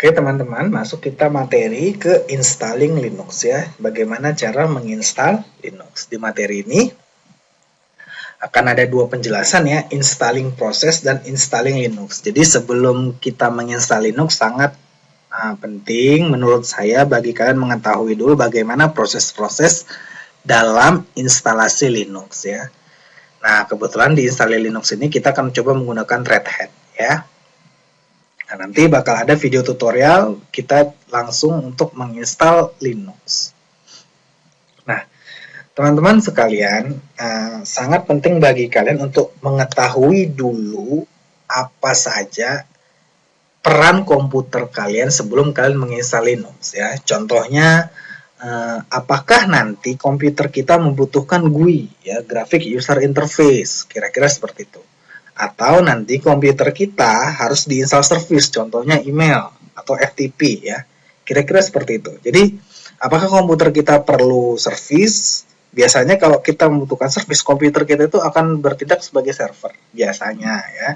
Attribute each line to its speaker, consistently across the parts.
Speaker 1: Oke teman-teman, masuk kita materi ke installing Linux ya. Bagaimana cara menginstal Linux. Di materi ini akan ada dua penjelasan ya, installing proses dan installing Linux. Jadi sebelum kita menginstal Linux sangat penting menurut saya bagi kalian mengetahui dulu bagaimana proses-proses dalam instalasi Linux ya. Nah, kebetulan di installing Linux ini kita akan coba menggunakan Red Hat ya. Nah, nanti bakal ada video tutorial kita langsung untuk menginstal Linux. Nah, teman-teman sekalian, sangat penting bagi kalian untuk mengetahui dulu apa saja peran komputer kalian sebelum kalian menginstal Linux ya. Contohnya, apakah nanti komputer kita membutuhkan GUI ya, Graphic User Interface, kira-kira seperti itu. Atau nanti komputer kita harus diinstal service, contohnya email atau FTP ya. Kira-kira seperti itu. Jadi, apakah komputer kita perlu service? Biasanya kalau kita membutuhkan service, komputer kita itu akan bertindak sebagai server biasanya ya.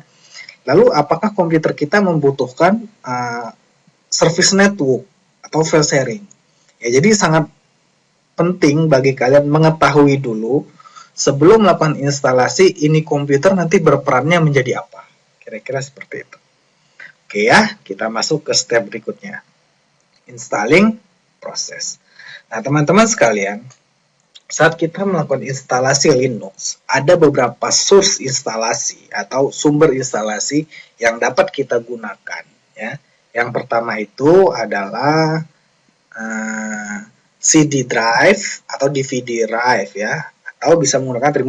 Speaker 1: Lalu apakah komputer kita membutuhkan service network atau file sharing? Ya, jadi sangat penting bagi kalian mengetahui dulu sebelum melakukan instalasi ini komputer nanti berperannya menjadi apa. Kira-kira seperti itu. Oke ya, kita masuk ke step berikutnya. Installing proses. Nah, teman-teman sekalian, saat kita melakukan instalasi Linux, ada beberapa source instalasi atau sumber instalasi yang dapat kita gunakan ya. Yang pertama itu adalah CD drive atau DVD drive ya, atau bisa menggunakan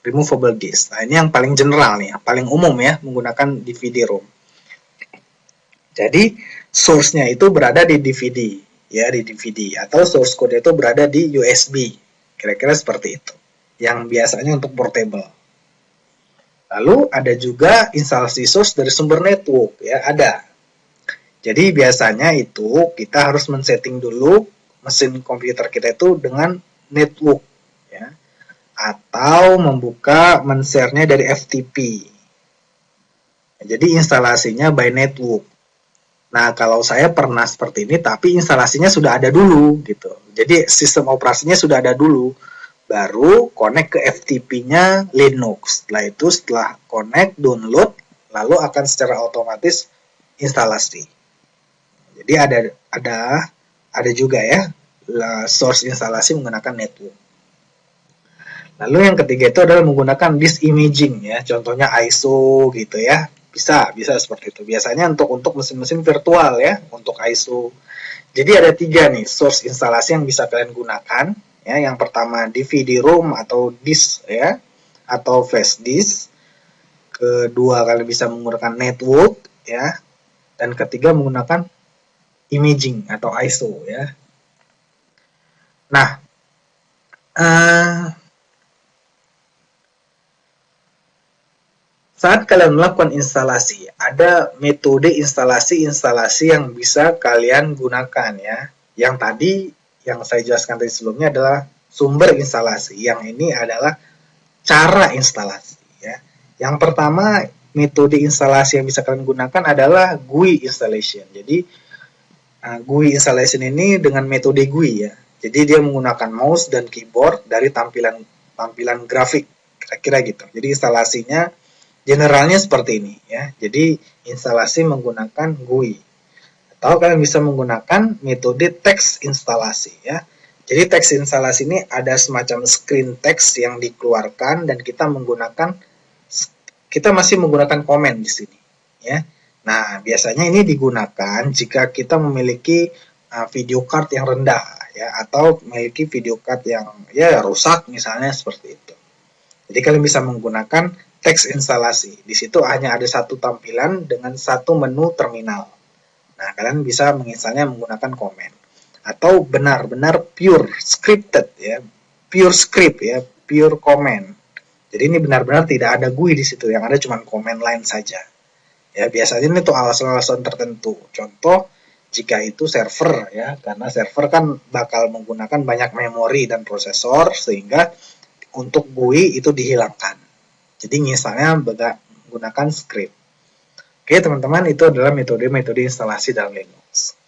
Speaker 1: removable disk. Nah, ini yang paling general nih, paling umum ya, menggunakan DVD-ROM. Jadi source-nya itu berada di DVD ya, di DVD, atau source code itu berada di USB. Kira-kira seperti itu. Yang biasanya untuk portable. Lalu ada juga instalasi source dari sumber network ya, ada. Jadi biasanya itu kita harus men-setting dulu mesin komputer kita itu dengan network ya, atau membuka men-share-nya dari FTP. Jadi instalasinya by network. Nah, kalau saya pernah seperti ini, tapi instalasinya sudah ada dulu gitu. Jadi sistem operasinya sudah ada dulu, baru connect ke FTP-nya Linux. Setelah itu, setelah connect, download, lalu akan secara otomatis instalasi. Jadi ada juga ya source instalasi menggunakan network. Lalu yang ketiga itu adalah menggunakan disk imaging ya, contohnya ISO gitu ya. Bisa seperti itu. Biasanya untuk mesin-mesin virtual ya, untuk ISO. Jadi ada 3 nih source instalasi yang bisa kalian gunakan ya. Yang pertama DVD-ROM atau disk ya, atau flash disk. Kedua kalian bisa menggunakan network ya. Dan ketiga menggunakan imaging atau ISO ya. Nah, saat kalian melakukan instalasi, ada metode instalasi yang bisa kalian gunakan ya. Yang tadi, yang saya jelaskan tadi sebelumnya adalah sumber instalasi. Yang ini adalah cara instalasi ya. Yang pertama, metode instalasi yang bisa kalian gunakan adalah GUI installation. Jadi, GUI installation ini dengan metode GUI ya. Jadi dia menggunakan mouse dan keyboard dari tampilan grafik, kira-kira gitu. Jadi instalasinya generalnya seperti ini ya. Jadi instalasi menggunakan GUI. Atau kalian bisa menggunakan metode text instalasi ya. Jadi text instalasi ini ada semacam screen text yang dikeluarkan dan kita masih menggunakan komen di sini ya. Nah, biasanya ini digunakan jika kita memiliki video card yang rendah ya, atau memiliki video card yang ya rusak misalnya seperti itu. Jadi kalian bisa menggunakan teks instalasi. Di situ hanya ada satu tampilan dengan satu menu terminal. Nah, kalian bisa menginstalnya menggunakan komen. Atau benar-benar pure scripted ya, pure script ya, pure comment. Jadi ini benar-benar tidak ada GUI di situ, yang ada cuma comment line saja. Ya, biasanya ini tuh alasan-alasan tertentu. Contoh, jika itu server ya, karena server kan bakal menggunakan banyak memori dan prosesor, sehingga untuk GUI itu dihilangkan. Jadi misalnya menggunakan script. Oke teman-teman, itu adalah metode-metode instalasi dalam Linux.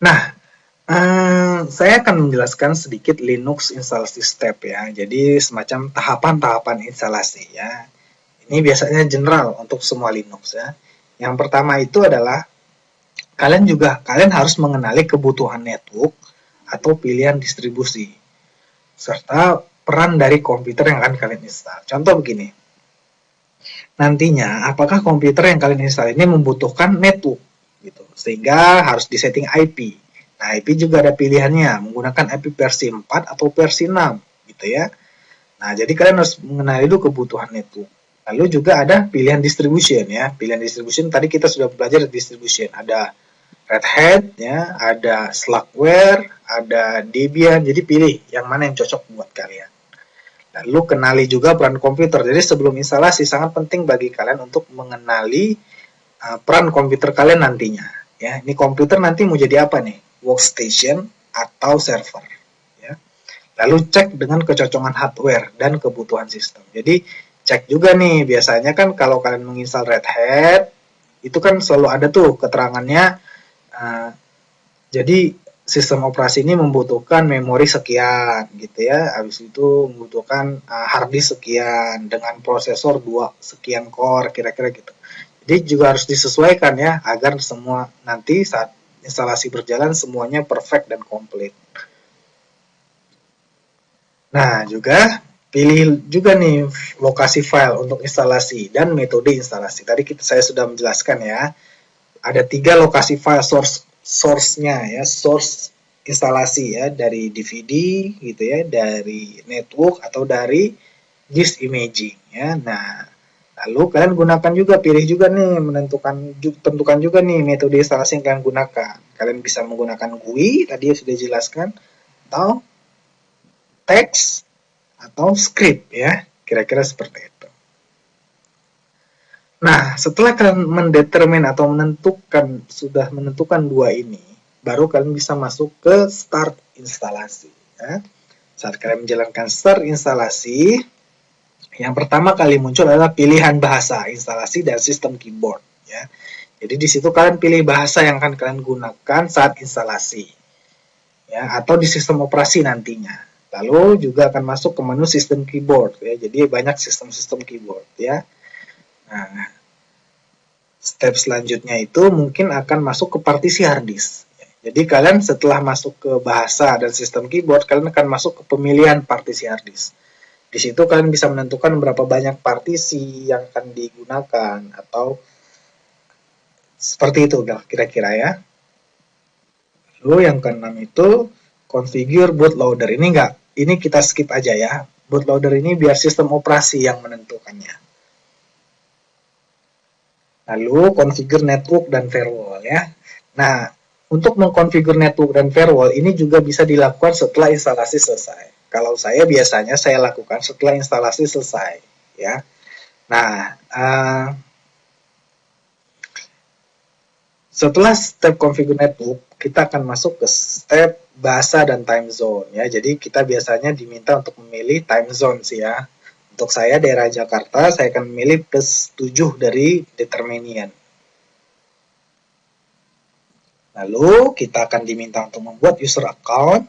Speaker 1: Nah, saya akan menjelaskan sedikit Linux instalasi step ya. Jadi semacam tahapan-tahapan instalasi ya. Ini biasanya general untuk semua Linux ya. Yang pertama itu adalah kalian harus mengenali kebutuhan network atau pilihan distribusi serta peran dari komputer yang akan kalian install. Contoh begini. Nantinya apakah komputer yang kalian install ini membutuhkan network gitu. Sehingga harus disetting IP. Nah, IP juga ada pilihannya, menggunakan IP versi 4 atau versi 6, gitu ya. Nah, jadi kalian harus mengenali dulu kebutuhan network. Lalu juga ada pilihan distribution ya. Pilihan distribution tadi kita sudah belajar distribution. Ada Red Hat ya, ada Slackware, ada Debian. Jadi pilih yang mana yang cocok buat kalian. Lalu kenali juga peran komputer. Jadi sebelum instalasi sangat penting bagi kalian untuk mengenali peran komputer kalian nantinya. Ya, ini komputer nanti mau jadi apa nih? Workstation atau server ya. Lalu cek dengan kecocokan hardware dan kebutuhan sistem. Jadi cek juga nih, biasanya kan kalau kalian menginstal Red Hat itu kan selalu ada tuh keterangannya, jadi sistem operasi ini membutuhkan memori sekian gitu ya, habis itu membutuhkan hard disk sekian dengan prosesor 2 sekian core, kira-kira gitu. Jadi juga harus disesuaikan ya agar semua nanti saat instalasi berjalan semuanya perfect dan komplit. Nah, juga pilih juga nih lokasi file untuk instalasi dan metode instalasi. Tadi saya sudah menjelaskan ya. Ada 3 lokasi file source-nya ya, source instalasi ya, dari DVD gitu ya, dari network atau dari disk imaging ya. Nah, lalu kalian gunakan juga, pilih juga nih, tentukan juga nih metode instalasi yang kalian gunakan. Kalian bisa menggunakan GUI, tadi sudah dijelaskan, atau teks, atau script ya, kira-kira seperti itu. Nah, setelah kalian mendetermin atau sudah menentukan 2 ini, baru kalian bisa masuk ke start instalasi ya. Saat kalian menjalankan start instalasi, yang pertama kali muncul adalah pilihan bahasa instalasi dan sistem keyboard ya. Jadi di situ kalian pilih bahasa yang akan kalian gunakan saat instalasi ya, atau di sistem operasi nantinya. Lalu juga akan masuk ke menu sistem keyboard ya. Jadi banyak sistem-sistem keyboard ya. Nah, step selanjutnya itu mungkin akan masuk ke partisi hard disk. Jadi kalian setelah masuk ke bahasa dan sistem keyboard, kalian akan masuk ke pemilihan partisi hard disk. Di situ kalian bisa menentukan berapa banyak partisi yang akan digunakan atau seperti itu kira-kira ya. Lalu yang keenam itu configure bootloader. Ini kita skip aja ya. Bootloader ini biar sistem operasi yang menentukannya. Lalu configure network dan firewall ya. Nah, untuk mengkonfigur network dan firewall ini juga bisa dilakukan setelah instalasi selesai. Kalau saya biasanya saya lakukan setelah instalasi selesai ya. Nah, setelah step configure network, kita akan masuk ke step bahasa dan time zone ya. Jadi kita biasanya diminta untuk memilih time zone sih ya. Untuk saya daerah Jakarta, saya akan memilih plus 7 dari determinian. Lalu kita akan diminta untuk membuat user account.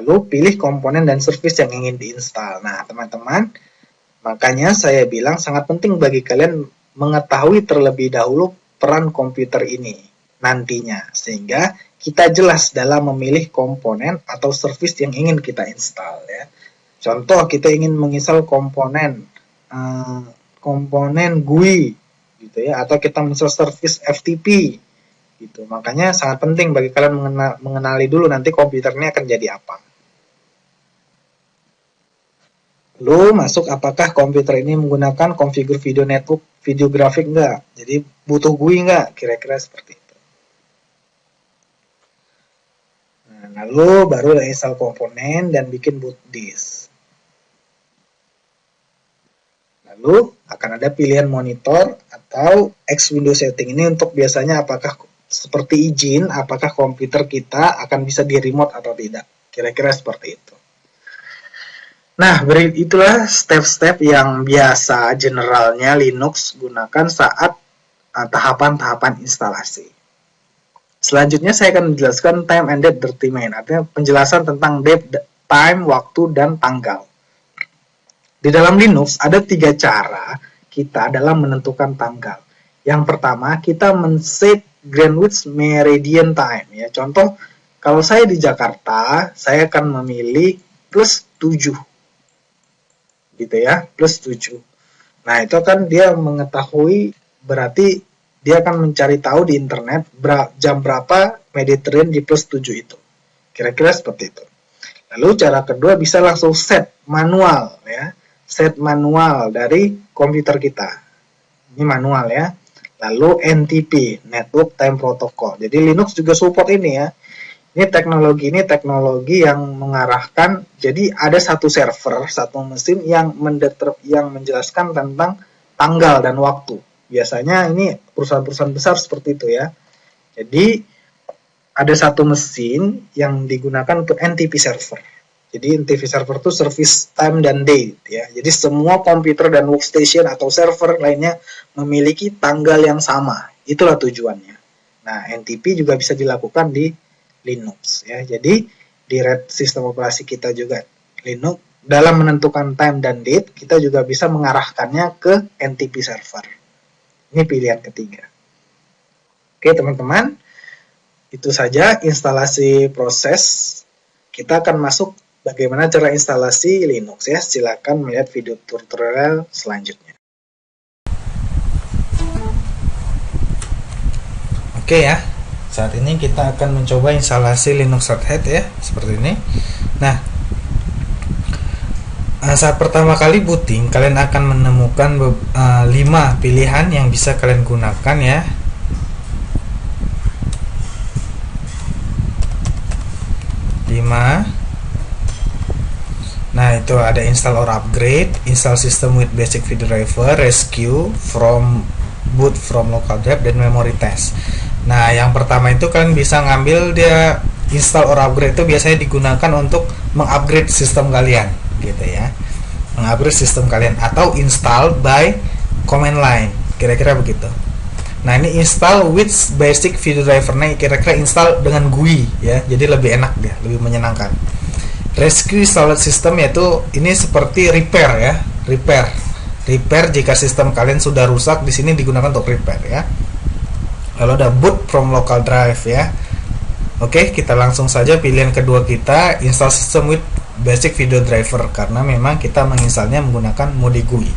Speaker 1: Lalu pilih komponen dan service yang ingin diinstal. Nah, teman-teman, makanya saya bilang sangat penting bagi kalian mengetahui terlebih dahulu peran komputer ini nantinya, sehingga kita jelas dalam memilih komponen atau service yang ingin kita install ya. Contoh, kita ingin menginstal komponen GUI gitu ya, atau kita menginstal service FTP gitu. Makanya sangat penting bagi kalian mengenali dulu nanti komputernya akan jadi apa. Lalu masuk apakah komputer ini menggunakan configure video network, video grafik enggak. Jadi butuh GUI enggak, kira-kira seperti itu. Nah, lalu baru install komponen dan bikin boot disk. Lalu akan ada pilihan monitor atau X window setting. Ini untuk biasanya apakah seperti izin, apakah komputer kita akan bisa di remote atau tidak. Kira-kira seperti itu. Nah, itulah step-step yang biasa generalnya Linux gunakan saat tahapan-tahapan instalasi. Selanjutnya saya akan menjelaskan time and date determine, artinya penjelasan tentang date, time, waktu, dan tanggal. Di dalam Linux ada 3 cara kita dalam menentukan tanggal. Yang pertama, kita men-set Greenwich Meridian Time. Ya, contoh, kalau saya di Jakarta, saya akan memilih plus 7. Gitu ya, plus 7. Nah, itu kan dia mengetahui, berarti dia akan mencari tahu di internet jam berapa Mediterranean di plus 7 itu. Kira-kira seperti itu. Lalu cara kedua bisa langsung set manual ya. Set manual dari komputer kita. Ini manual ya. Lalu NTP, Network Time Protocol. Jadi Linux juga support ini ya. Ini teknologi yang mengarahkan, jadi ada satu server, satu mesin yang menjelaskan tentang tanggal dan waktu. Biasanya ini perusahaan-perusahaan besar seperti itu ya. Jadi ada satu mesin yang digunakan untuk NTP server. Jadi NTP server itu service time dan date ya. Jadi semua komputer dan workstation atau server lainnya memiliki tanggal yang sama. Itulah tujuannya. Nah, NTP juga bisa dilakukan di Linux ya. Jadi di sistem operasi kita juga Linux dalam menentukan time dan date kita juga bisa mengarahkannya ke NTP server. Ini pilihan ketiga. Oke teman-teman, itu saja instalasi proses. Kita akan masuk bagaimana cara instalasi Linux ya. Silakan melihat video tutorial selanjutnya. Oke ya, saat ini kita akan mencoba instalasi Linux Red Hat ya, seperti ini. Nah, saat pertama kali booting, kalian akan menemukan 5 pilihan yang bisa kalian gunakan ya. Nah, itu ada install or upgrade, install system with basic video driver, rescue, boot from local drive, dan memory test. Nah, yang pertama itu kalian bisa ngambil dia install or upgrade itu biasanya digunakan untuk mengupgrade sistem kalian, gitu ya. Mengupgrade sistem kalian atau install by command line, kira-kira begitu. Nah, ini install with basic video driver, nah kira-kira install dengan GUI ya, jadi lebih enak dia, lebih menyenangkan. Rescue installed system yaitu ini seperti repair ya, repair jika sistem kalian sudah rusak, di sini digunakan untuk repair ya. Lalu ada boot from local drive ya. Oke, kita langsung saja pilihan kedua kita install system with basic video driver karena memang kita menginstalnya menggunakan mode GUI.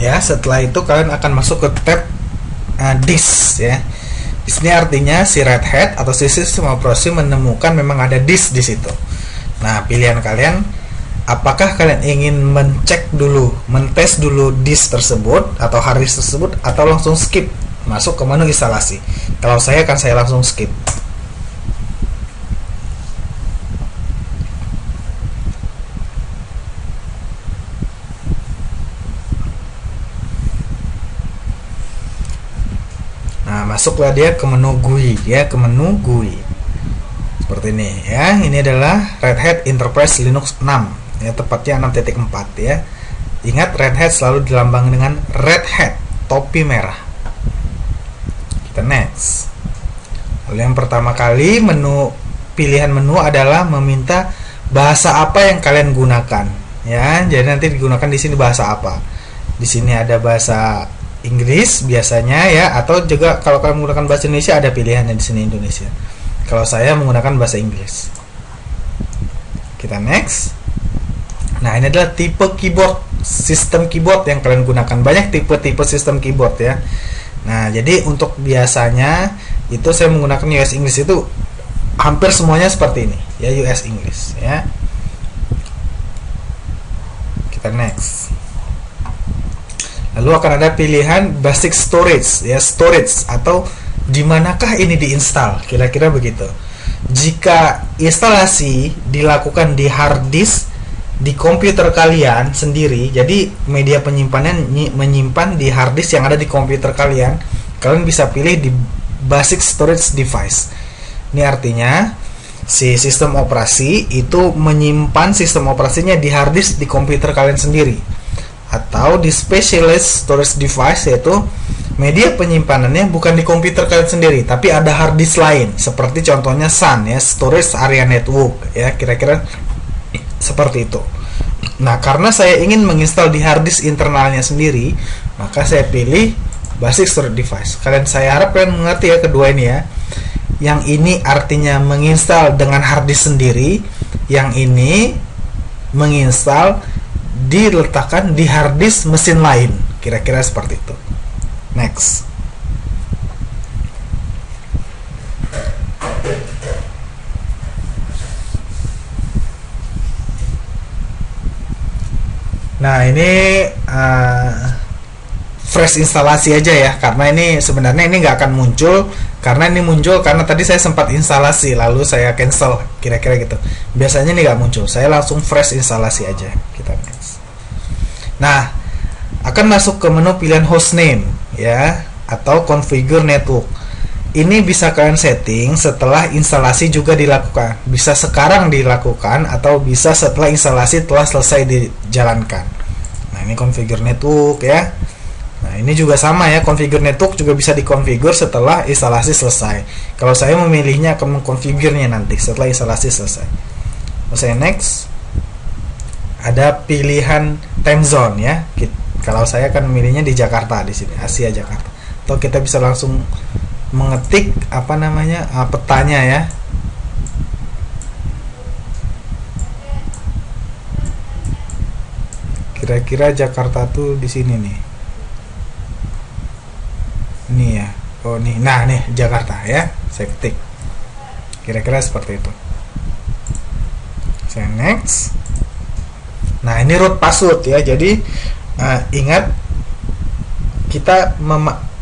Speaker 1: Ya, setelah itu kalian akan masuk ke tab disk ya. Di sini artinya si Red Hat atau si sistem operasi menemukan memang ada disk di situ. Nah, pilihan kalian apakah kalian ingin mentes dulu disk tersebut atau hard disk tersebut atau langsung skip masuk ke menu instalasi. Kalau saya langsung skip. Masuklah dia ke menu GUI ya, ke menu GUI seperti ini ya. Ini adalah Red Hat Enterprise Linux 6 ya, tepatnya 6.4 ya. Ingat, Red Hat selalu dilambang dengan Red Hat, topi merah. Kita next. Lalu yang pertama kali pilihan menu adalah meminta bahasa apa yang kalian gunakan ya. Jadi nanti digunakan di sini bahasa apa. Di sini ada bahasa Inggris biasanya ya, atau juga kalau kalian menggunakan bahasa Indonesia ada pilihannya di sini Indonesia. Kalau saya menggunakan bahasa Inggris. Kita next. Nah, ini adalah tipe keyboard, sistem keyboard yang kalian gunakan. Banyak tipe-tipe sistem keyboard ya. Nah, jadi untuk biasanya itu saya menggunakan US English, itu hampir semuanya seperti ini ya, US English ya. Kita next. Lalu akan ada pilihan basic storage ya, storage atau di manakah ini diinstal? Kira-kira begitu. Jika instalasi dilakukan di hard disk di komputer kalian sendiri, jadi media penyimpanannya menyimpan di hard disk yang ada di komputer kalian, kalian bisa pilih di basic storage device. Ini artinya si sistem operasi itu menyimpan sistem operasinya di hard disk di komputer kalian sendiri, atau di specialist storage device, yaitu media penyimpanannya bukan di komputer kalian sendiri tapi ada hard disk lain, seperti contohnya SAN ya, storage area network ya, kira-kira seperti itu. Nah, karena saya ingin menginstal di hard disk internalnya sendiri, maka saya pilih basic storage device. Saya harap kalian mengerti ya kedua ini ya. Yang ini artinya menginstal dengan hard disk sendiri, yang ini menginstal diletakkan di hard disk mesin lain, kira-kira seperti itu. Next. Nah, ini fresh instalasi aja ya, karena ini sebenarnya ini nggak akan muncul, karena ini muncul karena tadi saya sempat instalasi lalu saya cancel, kira-kira gitu. Biasanya ini nggak muncul, saya langsung fresh instalasi aja. Kita next. Nah, akan masuk ke menu pilihan hostname ya, atau configure network. Ini bisa kalian setting setelah instalasi juga dilakukan. Bisa sekarang dilakukan atau bisa setelah instalasi telah selesai dijalankan. Nah, ini configure network ya. Nah, ini juga sama ya, configure network juga bisa dikonfigur setelah instalasi selesai. Kalau saya memilihnya akan mengkonfigurnya nanti setelah instalasi selesai. Saya next. Ada pilihan time zone ya. Kalau saya akan memilihnya di Jakarta, di sini Asia Jakarta. Atau kita bisa langsung mengetik petanya ya. Kira-kira Jakarta tuh di sini nih. Ini ya. Oh nih. Nah, nih Jakarta ya. Saya ketik. Kira-kira seperti itu. Saya next. Nah, ini root password ya. Jadi ingat kita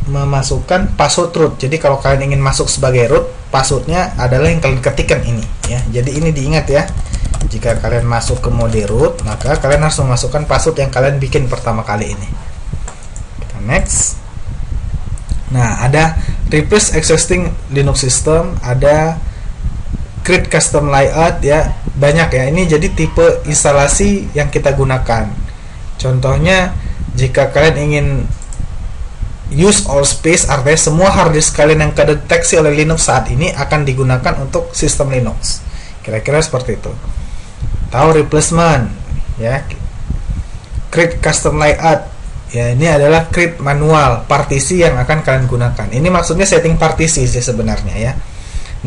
Speaker 1: memasukkan password root. Jadi kalau kalian ingin masuk sebagai root, passwordnya adalah yang kalian ketikkan ini ya. Jadi ini diingat ya. Jika kalian masuk ke mode root, maka kalian harus memasukkan password yang kalian bikin pertama kali ini. Kita next. Nah, ada replace existing Linux system, ada create custom layout ya, banyak ya. Ini jadi tipe instalasi yang kita gunakan. Contohnya, jika kalian ingin use all space, artinya semua hard disk kalian yang kedeteksi oleh Linux saat ini akan digunakan untuk sistem Linux. Kira-kira seperti itu. Tahu replacement ya, create custom layout ya, ini adalah create manual partisi yang akan kalian gunakan. Ini maksudnya setting partisi sih sebenarnya ya.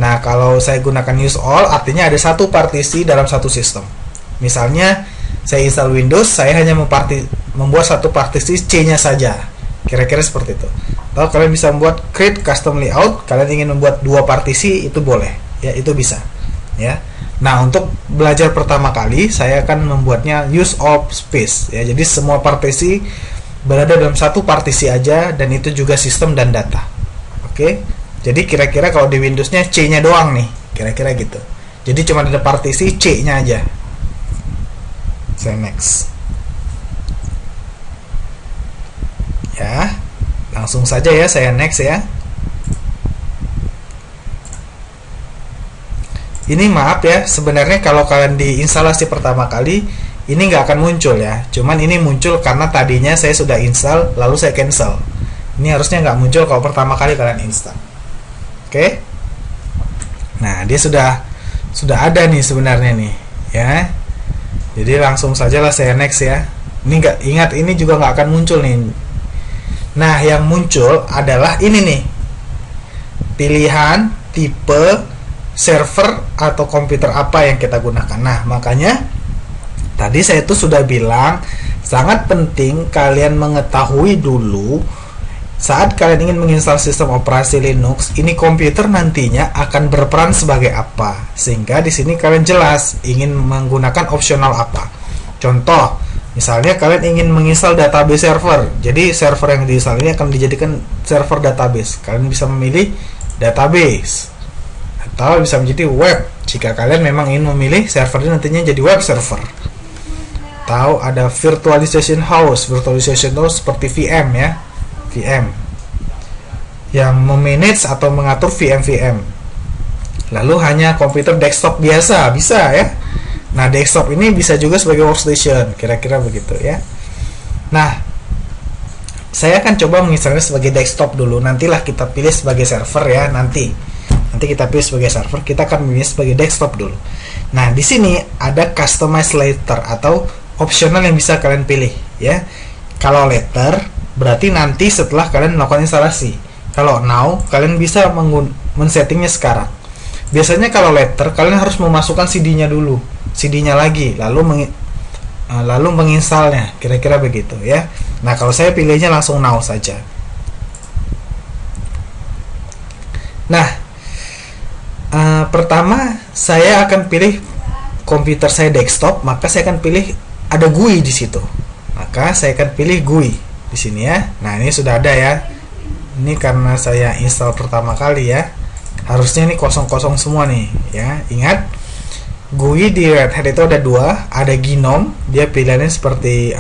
Speaker 1: Nah, kalau saya gunakan use all, artinya ada satu partisi dalam satu sistem. Misalnya saya install Windows, saya hanya membuat satu partisi C-nya saja. Kira-kira seperti itu. Atau kalian bisa membuat create custom layout, kalian ingin membuat dua partisi, itu boleh. Ya, itu bisa. Ya. Nah, untuk belajar pertama kali, saya akan membuatnya use all space. Ya, jadi semua partisi berada dalam satu partisi aja, dan itu juga sistem dan data. Oke. Jadi kira-kira kalau di Windows-nya C-nya doang nih. Kira-kira gitu. Jadi cuma ada partisi C-nya aja. Saya next. Ya, langsung saja ya saya next ya. Ini maaf ya, sebenarnya kalau kalian diinstalasi pertama kali ini nggak akan muncul ya. Cuman ini muncul karena tadinya saya sudah install lalu saya cancel. Ini harusnya nggak muncul kalau pertama kali kalian install. Oke. Nah, dia sudah ada nih sebenarnya nih ya. Jadi langsung sajalah saya next ya. Ini nggak, ingat ini juga nggak akan muncul nih. Nah, yang muncul adalah ini nih, pilihan tipe server atau komputer apa yang kita gunakan. Nah, makanya tadi saya itu sudah bilang sangat penting kalian mengetahui dulu saat kalian ingin menginstal sistem operasi Linux, ini komputer nantinya akan berperan sebagai apa, sehingga di sini kalian jelas ingin menggunakan opsional apa. Contoh, Misalnya kalian ingin menginstal database server, jadi server yang diinstal ini akan dijadikan server database. Kalian bisa memilih database atau bisa menjadi web jika kalian memang ingin memilih servernya nantinya jadi web server. Atau ada virtualization host seperti VM ya, VM yang memanage atau mengatur VM. Lalu hanya komputer desktop biasa bisa ya. Nah, desktop ini bisa juga sebagai workstation, kira-kira begitu ya. Nah, saya akan coba menginstalnya sebagai desktop dulu. Nantilah kita pilih sebagai server ya, nanti kita pilih sebagai server, kita akan pilih sebagai desktop dulu. Nah, di sini ada customize later atau optional yang bisa kalian pilih ya. Kalau later berarti nanti setelah kalian melakukan instalasi. Kalau now, kalian bisa men-settingnya sekarang. Biasanya kalau later kalian harus memasukkan CD-nya dulu, CD-nya lagi, lalu menginstalnya, kira-kira begitu ya. Nah, kalau saya pilihnya langsung now saja. Nah, pertama saya akan pilih komputer saya desktop, maka saya akan pilih ada GUI di situ. Maka saya akan pilih GUI di sini ya. Nah, ini sudah ada ya. Ini karena saya install pertama kali ya. Harusnya ini kosong-kosong semua nih ya. Ingat, GUI di Red Hat itu ada dua, ada GNOME, dia pilihannya seperti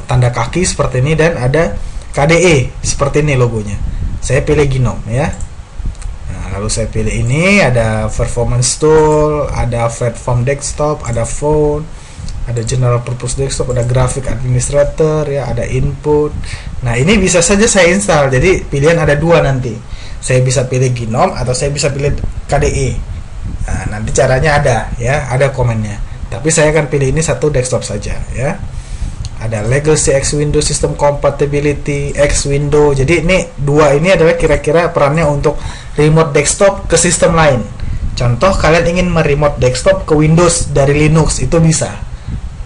Speaker 1: tanda kaki seperti ini, dan ada KDE seperti ini logonya. Saya pilih GNOME ya. Nah, lalu saya pilih ini, ada Performance Tool, ada Platform Desktop, ada Phone, ada General Purpose Desktop, ada Graphic Administrator ya, ada Input. Nah, ini bisa saja saya install. Jadi pilihan ada dua nanti. Saya bisa pilih GNOME atau saya bisa pilih KDE. Nah, nanti caranya ada ya, ada komennya. Tapi saya akan pilih ini satu desktop saja ya. Ada Legacy X Window System Compatibility X Window. Jadi ini dua ini adalah kira-kira perannya untuk remote desktop ke sistem lain. Contoh kalian ingin meremote desktop ke Windows dari Linux, itu bisa.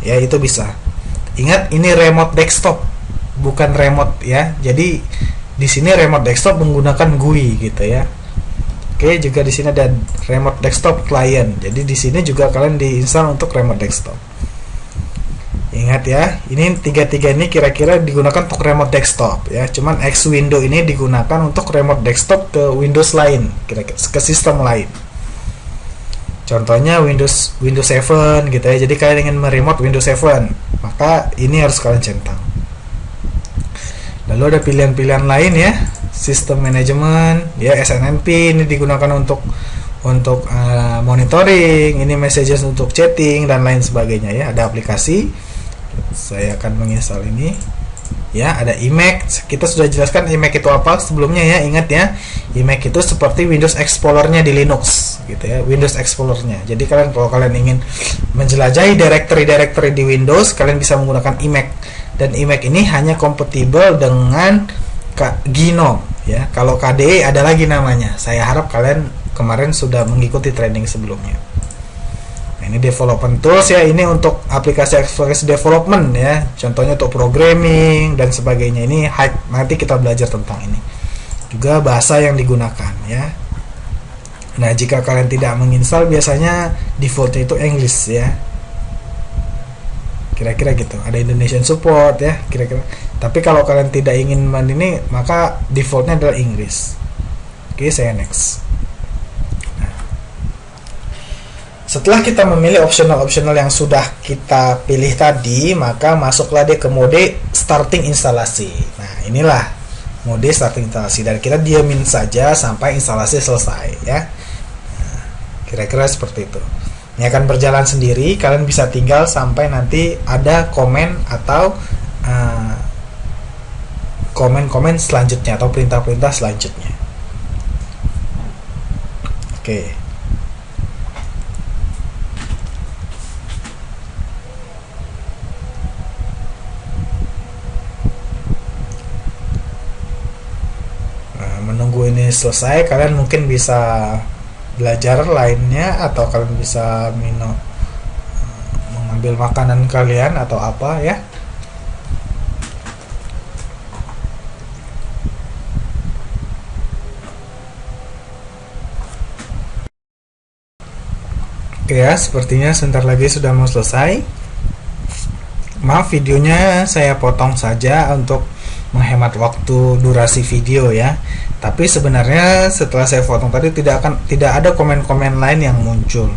Speaker 1: Ya, itu bisa. Ingat, ini remote desktop, bukan remote ya. Jadi di sini remote desktop menggunakan GUI gitu ya. Oke, juga di sini ada remote desktop client. Jadi di sini juga kalian diinstal untuk remote desktop. Ingat ya, ini tiga-tiga ini kira-kira digunakan untuk remote desktop ya. Cuman X window ini digunakan untuk remote desktop ke Windows lain, kira-kira ke sistem lain. Contohnya Windows 7 gitu ya. Jadi kalian ingin meremote Windows 7, maka ini harus kalian centang. Lalu ada pilihan-pilihan lain ya, sistem manajemen ya, SNMP ini digunakan untuk monitoring, ini messages untuk chatting dan lain sebagainya ya. Ada aplikasi, saya akan menginstal ini ya. Ada Emacs, kita sudah jelaskan Emacs itu apa sebelumnya ya. Ingat ya, Emacs itu seperti Windows Explorer-nya di Linux gitu ya, Windows Explorer-nya. Jadi kalau kalian ingin menjelajahi directory di Windows, kalian bisa menggunakan Emacs. Dan Emacs ini hanya kompatibel dengan GNOME ya. Kalau KDE ada lagi namanya. Saya harap kalian kemarin sudah mengikuti training sebelumnya. Nah, ini development tools ya, ini untuk aplikasi development ya. Contohnya untuk programming dan sebagainya. Ini nanti kita belajar tentang ini. Juga bahasa yang digunakan ya. Nah, jika kalian tidak menginstal, biasanya defaultnya itu English ya. Kira-kira gitu. Ada Indonesian support ya, kira-kira. Tapi kalau kalian tidak ingin ini, maka defaultnya adalah Inggris. Oke, saya next. Nah, setelah kita memilih optional yang sudah kita pilih tadi, maka masuklah dia ke mode starting instalasi. Nah, inilah mode starting instalasi, dan kita diamin saja sampai instalasi selesai ya. Nah, kira-kira seperti itu. Ini akan berjalan sendiri, kalian bisa tinggal sampai nanti ada komen atau komen-komen selanjutnya atau perintah-perintah selanjutnya. Oke. Nah, menunggu ini selesai, kalian mungkin bisa belajar lainnya, atau kalian bisa mengambil makanan kalian atau apa ya. Oke ya, sepertinya sebentar lagi sudah mau selesai. Maaf, videonya saya potong saja untuk menghemat waktu durasi video ya. Tapi sebenarnya setelah saya potong tadi tidak ada komen-komen lain yang muncul.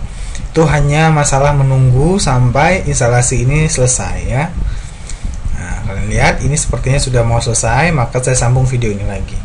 Speaker 1: Itu hanya masalah menunggu sampai instalasi ini selesai ya. Nah, kalian lihat ini sepertinya sudah mau selesai, maka saya sambung video ini lagi.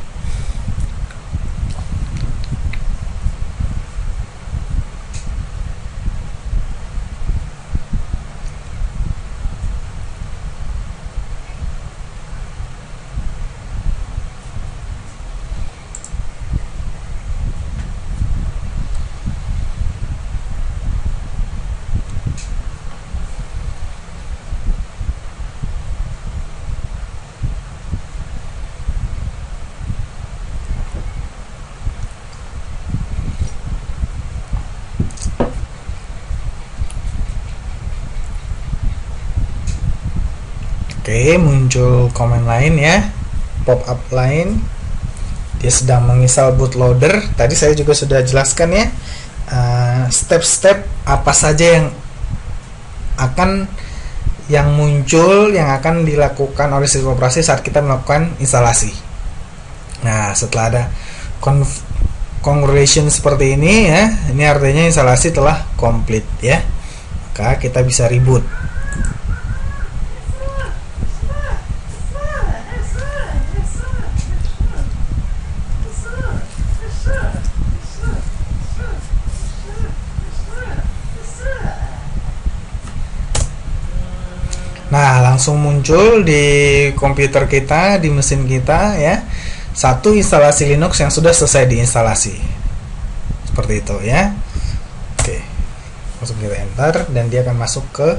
Speaker 1: Oke, muncul komen lain ya, pop up lain. Dia sedang menginstal bootloader. Tadi saya juga sudah jelaskan ya, step-step apa saja yang muncul yang akan dilakukan oleh sistem operasi saat kita melakukan instalasi. Nah, setelah ada configuration seperti ini ya, ini artinya instalasi telah komplit ya. Maka kita bisa reboot. Nah, langsung muncul di komputer kita, di mesin kita ya, satu instalasi Linux yang sudah selesai diinstalasi. Seperti itu ya. Oke. Langsung kita enter dan dia akan masuk ke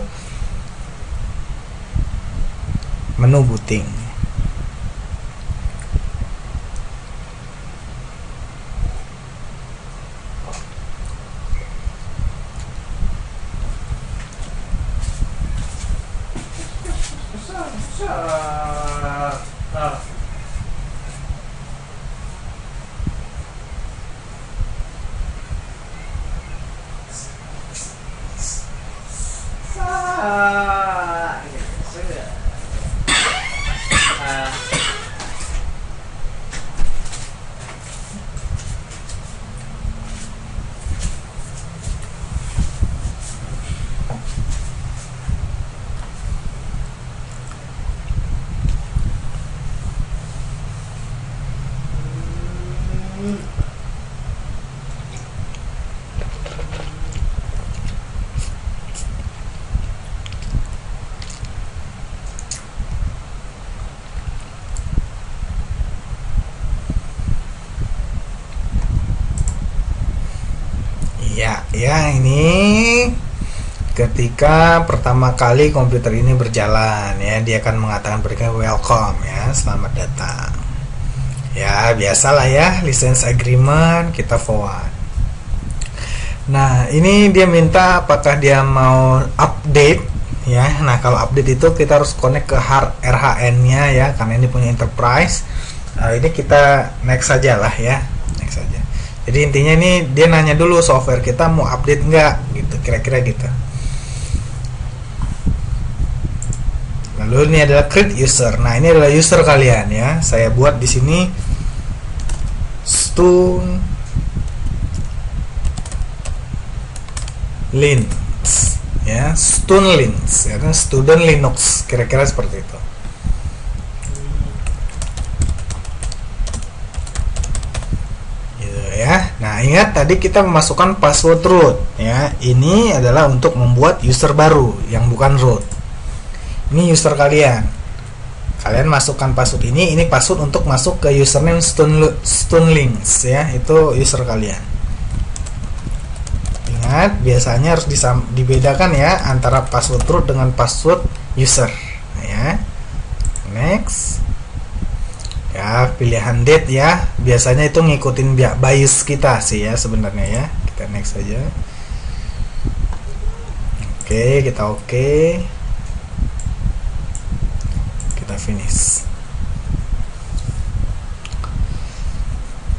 Speaker 1: menu booting. Ya, ini ketika pertama kali komputer ini berjalan ya, dia akan mengatakan berikan welcome ya, selamat datang. Ya, biasalah ya, license agreement kita forward. Nah, ini dia minta apakah dia mau update ya. Nah, kalau update itu kita harus connect ke hard RHN-nya ya, karena ini punya enterprise. Ini kita next saja lah ya, next saja. Jadi intinya ini dia nanya dulu software kita mau update enggak gitu, kira-kira gitu. Lalu ini adalah create user. Nah, ini adalah user kalian ya. Saya buat di sini Linux ya, Linux ya, student Linux, kira-kira seperti itu. Nah, ingat tadi kita memasukkan password root ya. Ini adalah untuk membuat user baru yang bukan root. Ini user kalian. Kalian masukkan password ini password untuk masuk ke username Linux ya. Itu user kalian. Ingat, biasanya harus dibedakan ya antara password root dengan password user ya. Next. Ya, pilihan date ya, biasanya itu ngikutin BIOS kita sih ya sebenarnya ya. Kita next saja. Oke, kita kita finish.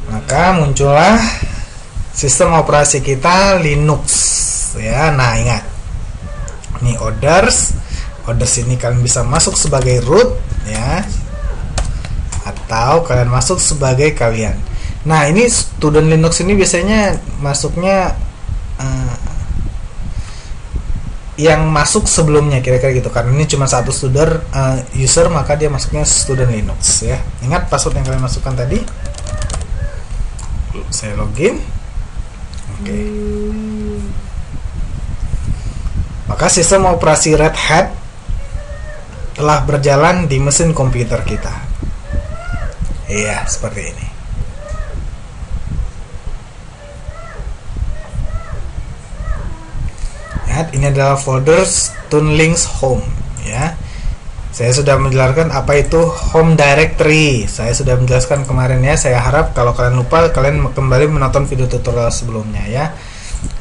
Speaker 1: Maka muncullah sistem operasi kita Linux ya. Nah, ingat, ini orders, Orders ini kalian bisa masuk sebagai root ya, atau kalian masuk sebagai kalian. Nah, ini student Linux ini biasanya masuknya yang masuk sebelumnya kira-kira gitu, karena ini cuma satu user, maka dia masuknya student Linux ya. Ingat password yang kalian masukkan tadi. Saya login. Oke. Maka sistem operasi Red Hat telah berjalan di mesin komputer kita. Iya, seperti ini. Ini adalah folder Tunlinks Home ya. Saya sudah menjelaskan apa itu home directory. Saya sudah menjelaskan kemarin ya. Saya harap kalau kalian lupa, kalian kembali menonton video tutorial sebelumnya ya.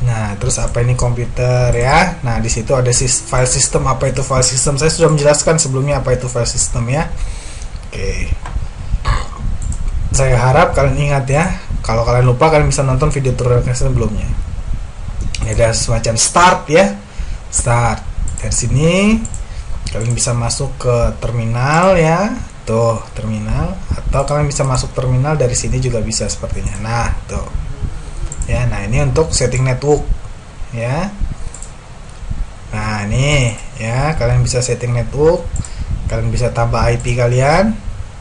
Speaker 1: Nah, terus apa ini komputer ya. Nah, di situ ada file system. Apa itu file system? Saya sudah menjelaskan sebelumnya apa itu file system ya. Oke. Saya harap kalian ingat ya. Kalau kalian lupa, kalian bisa nonton video tutorial sebelumnya. Ini ada semacam start ya. Start. Dari sini kalian bisa masuk ke terminal ya. Tuh, terminal, atau kalian bisa masuk terminal dari sini juga bisa sepertinya. Nah, tuh. Ya, nah ini untuk setting network ya. Nah, ini ya, kalian bisa setting network. Kalian bisa tambah IP kalian.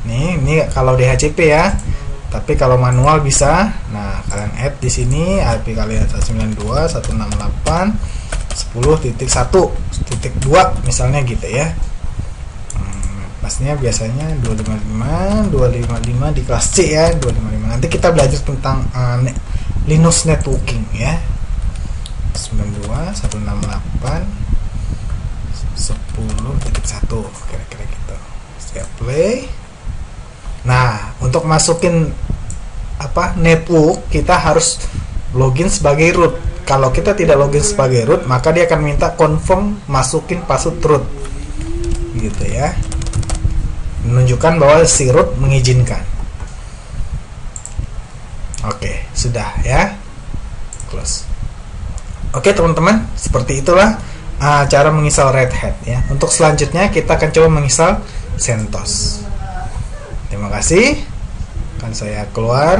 Speaker 1: Ini kalau DHCP ya. Tapi kalau manual bisa. Nah, kalian add di sini IP kalian 192.168.10.1.2 misalnya gitu ya. Pastinya biasanya 255 di kelas C ya, 255. Nanti kita belajar tentang Linux networking ya. 92.168.10.1 kira-kira gitu. Saya play. Nah, untuk masukin network, kita harus login sebagai root. Kalau kita tidak login sebagai root, maka dia akan minta confirm masukin password root gitu ya, menunjukkan bahwa si root mengizinkan. Oke, sudah ya, close. Oke teman-teman, seperti itulah cara menginstal Red Hat ya. Untuk selanjutnya kita akan coba menginstal CentOS. Terima kasih. Akan saya keluar.